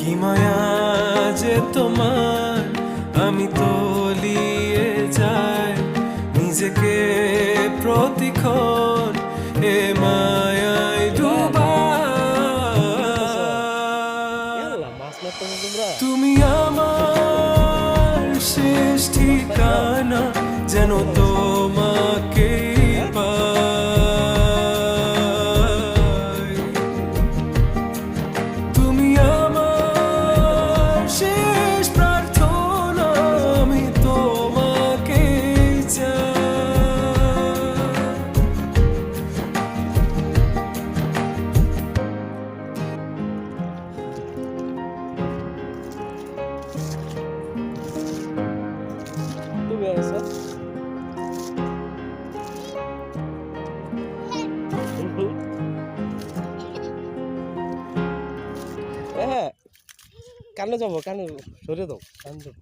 কি মায়া যে তোমার, আমি তলিয়ে যাই নিজেকে প্রতিক্ষণ এ মায়ায় ডুবাই। তুমি আমার শেষ ঠিকানা, যেন তোমাকে পাই। তুমি আমার শেষ প্রার্থনা, আমি তোমাকে হ্যাঁ, কানে যাবো, কানে সরে দাও, কানে যাবো।